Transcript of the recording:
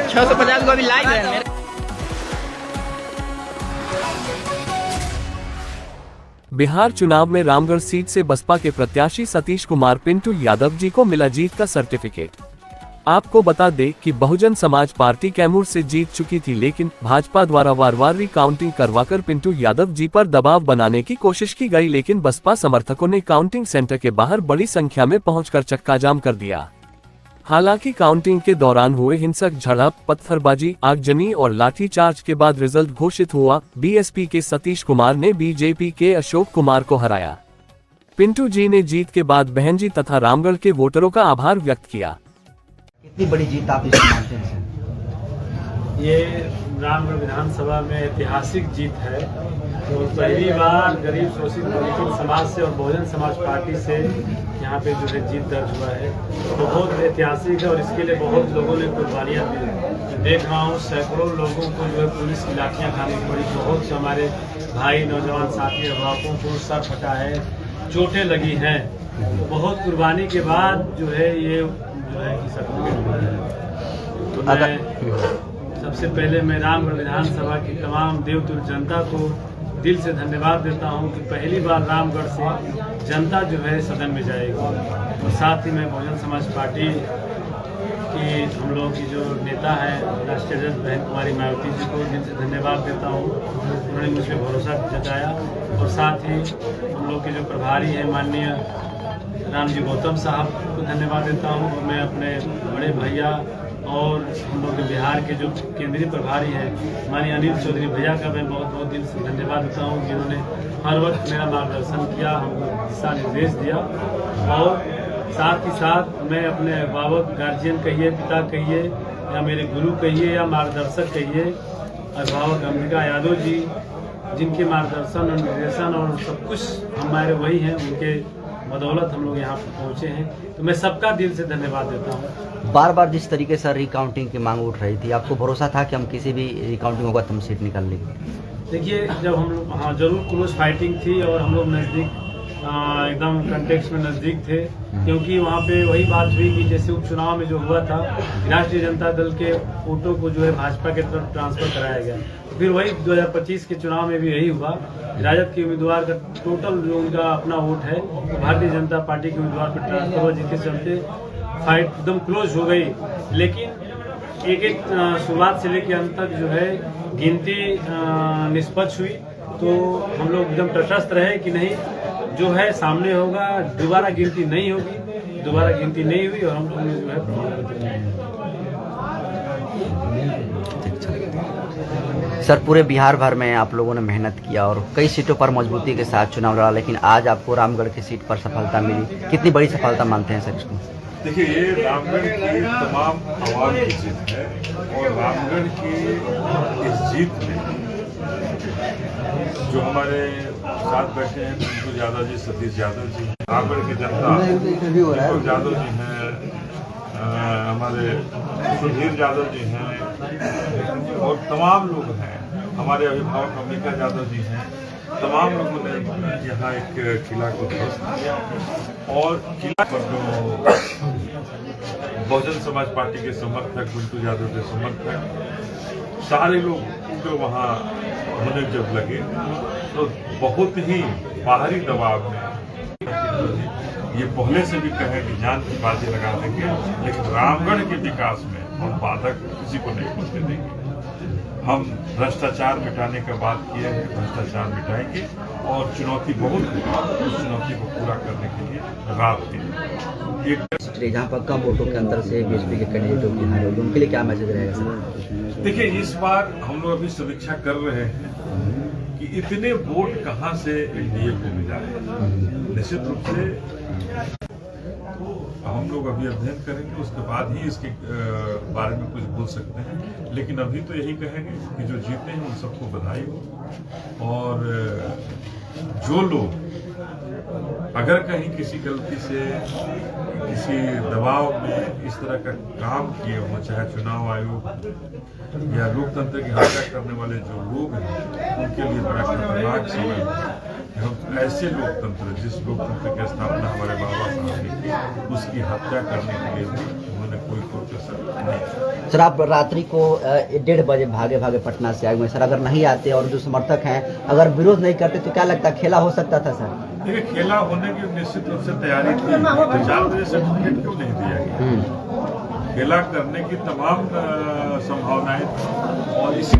$650 को अभी लाइव है मेरे। बिहार चुनाव में रामगढ़ सीट से बसपा के प्रत्याशी सतीश कुमार पिंटू यादव जी को मिला जीत का सर्टिफिकेट। आपको बता दें कि बहुजन समाज पार्टी कैमूर से जीत चुकी थी, लेकिन भाजपा द्वारा वार-वार रिकाउंटिंग करवाकर पिंटू यादव जी पर दबाव बनाने की कोशिश की गई, लेकिन बसपा समर्थकों ने काउंटिंग सेंटर के बाहर बड़ी संख्या में पहुंचकर चक्का जाम कर दिया। हालांकि काउंटिंग के दौरान हुए हिंसक झड़प, पत्थरबाजी, आगजनी और लाठीचार्ज के बाद रिजल्ट घोषित हुआ। बीएसपी के सतीश कुमार ने बीजेपी के अशोक कुमार को हराया। पिंटू जी ने जीत के बाद बहनजी तथा रामगढ़ के वोटरों का आभार व्यक्त किया। कितनी बड़ी जीत आप इसको मानते हैं? ये रामगढ़ विधानसभा में ऐतिहासिक जीत है। तो पहली बार गरीब शोषित दलित समाज से और बहुजन समाज पार्टी से यहाँ पे जो है जीत दर्ज हुआ है, तो बहुत ऐतिहासिक है और इसके लिए बहुत लोगों ने कुर्बानियाँ दी। देख रहा हूँ सैकड़ों लोगों को जो है पुलिस की लाठियाँ खानी पड़ी, बहुत से हमारे भाई नौजवान साथी अभिभावकों को सर फटा है, चोटें लगी हैं। तो बहुत कुर्बानी के बाद जो है ये जो है कि सर्टिफिकेट हुआ है। तो मैं सबसे पहले मैं रामगढ़ विधानसभा की तमाम देवतुल्य जनता को दिल से धन्यवाद देता हूं कि पहली बार रामगढ़ से जनता जो है सदन में जाएगी। और साथ ही मैं बहुजन समाज पार्टी की हम लोग की जो नेता है राष्ट्रीय अध्यक्ष बहन कुमारी मायावती जी को दिल से धन्यवाद देता हूं। उन्होंने मुझ पर भरोसा जताया। और साथ ही हम लोग के जो प्रभारी हैं माननीय रामजी गौतम साहब को धन्यवाद देता हूं। और मैं अपने बड़े भैया और हम लोग के बिहार के जो केंद्रीय प्रभारी हैं माननीय अनिल चौधरी भैया का मैं बहुत बहुत दिल से धन्यवाद देता हूं, जिन्होंने हर वक्त मेरा मार्गदर्शन किया, हमको दिशा निर्देश दिया। और साथ ही साथ मैं अपने अभिभावक, गार्जियन कहिए, पिता कहिए या मेरे गुरु कहिए या मार्गदर्शक कहिए, अभिभावक अंबिका यादव जी, जिनके मार्गदर्शन और निर्देशन और सब कुछ हमारे वही हैं, उनके बदौलत हम लोग यहाँ पर पहुँचे हैं। तो मैं सबका दिल से धन्यवाद देता हूँ। बार बार जिस तरीके से रिकाउंटिंग की मांग उठ रही थी, आपको भरोसा था कि हम किसी भी रिकाउंटिंग होगा तो हम सीट निकाल लेंगे? देखिए, जब हम लोग हाँ जरूर क्लोज फाइटिंग थी और हम लोग नज़दीक एकदम कंटेक्स्ट में नज़दीक थे, क्योंकि वहाँ पे वही बात हुई कि जैसे उपचुनाव में जो हुआ था राष्ट्रीय जनता दल के वोटों को जो है भाजपा के तरफ ट्रांसफर कराया गया। तो फिर वही 2025 के चुनाव में भी यही हुआ। राजद के उम्मीदवार का टोटल जो उनका अपना वोट है वो भारतीय जनता पार्टी के उम्मीदवार पर ट्रांसफर हुआ, जिसके चलते फाइट एकदम क्लोज हो गई। लेकिन एक शुरुआत से लेकर अंत तक जो है गिनती निष्पक्ष हुई। तो हम लोग एकदम तटस्थ रहे कि नहीं, जो है सामने होगा, दोबारा गिनती नहीं होगी। दोबारा गिनती नहीं हुई और हम लोगों ने जो है सर, पूरे बिहार भर में आप लोगों ने मेहनत किया और कई सीटों पर मजबूती के साथ चुनाव लड़ा, लेकिन आज आपको रामगढ़ की सीट पर सफलता मिली। कितनी बड़ी सफलता मानते हैं सर इसको? देखिए, ये रामगढ़ की तमाम आवाम की जीत है और रामगढ़ की इस जीत में जो हमारे साथ बैठे हैं पिंटू यादव जी, सतीश यादव जी, रामगढ़ की जनता, दीपक यादव जी हैं, हमारे सुधीर यादव जी हैं और तमाम लोग हैं, हमारे अभिभावक अंबिका यादव जी हैं। तमाम लोगों ने यहाँ एक किला को ध्वस्त किया और किला पर जो बहुजन समाज पार्टी के समर्थक, पिंटू यादव के समर्थक, सारे लोग जो वहाँ होने जब लगे तो बहुत ही बाहरी दबाव में ये पहले से भी कहे कि जान की बाजी लगा देंगे, लेकिन रामगढ़ के विकास में हम बाधक किसी को नहीं होने देंगे। हम भ्रष्टाचार मिटाने का बात किए हैं, भ्रष्टाचार मिटाएंगे और चुनौती बहुत है, उस चुनौती को पूरा करने के लिए रात दिन जहाँ पर कम वोटों के अंतर से बीएसपी के कैंडिडेटों की हार होगी, उनके लिए क्या मैसेज रहेगा सर? देखिए, इस बार हम लोग अभी समीक्षा कर रहे हैं कि इतने वोट कहाँ से एनडीए को मिला है। निश्चित रूप से हम लोग अभी अध्ययन करेंगे, उसके बाद ही इसके बारे में कुछ बोल सकते हैं। लेकिन अभी तो यही कहेंगे कि जो जीते हैं उन सबको बधाई हो। और जो लोग अगर कहीं किसी गलती से किसी दबाव में इस तरह का काम किए हों, चाहे चुनाव आयोग या लोकतंत्र की हत्या करने वाले जो लोग हैं, उनके लिए बड़ा खतरनाक समय है। ऐसे लोकतंत्र, जिस लोकतंत्र की स्थापना हमारे बाबा साहब ने की, उसकी हत्या करने के लिए भी उन्होंने कोई कसर नहीं। सर आप रात्रि को 1:30 बजे भागे भागे पटना से आए हुए सर, अगर नहीं आते और जो समर्थक हैं अगर विरोध नहीं करते तो क्या लगता है खेला हो सकता था सर? देखिए, खेला होने की निश्चित रूप से तैयारी थी, तो 4 बजे सर्टिफिकेट क्यों नहीं दिया गया? खेला करने की तमाम संभावनाएं थी और इसी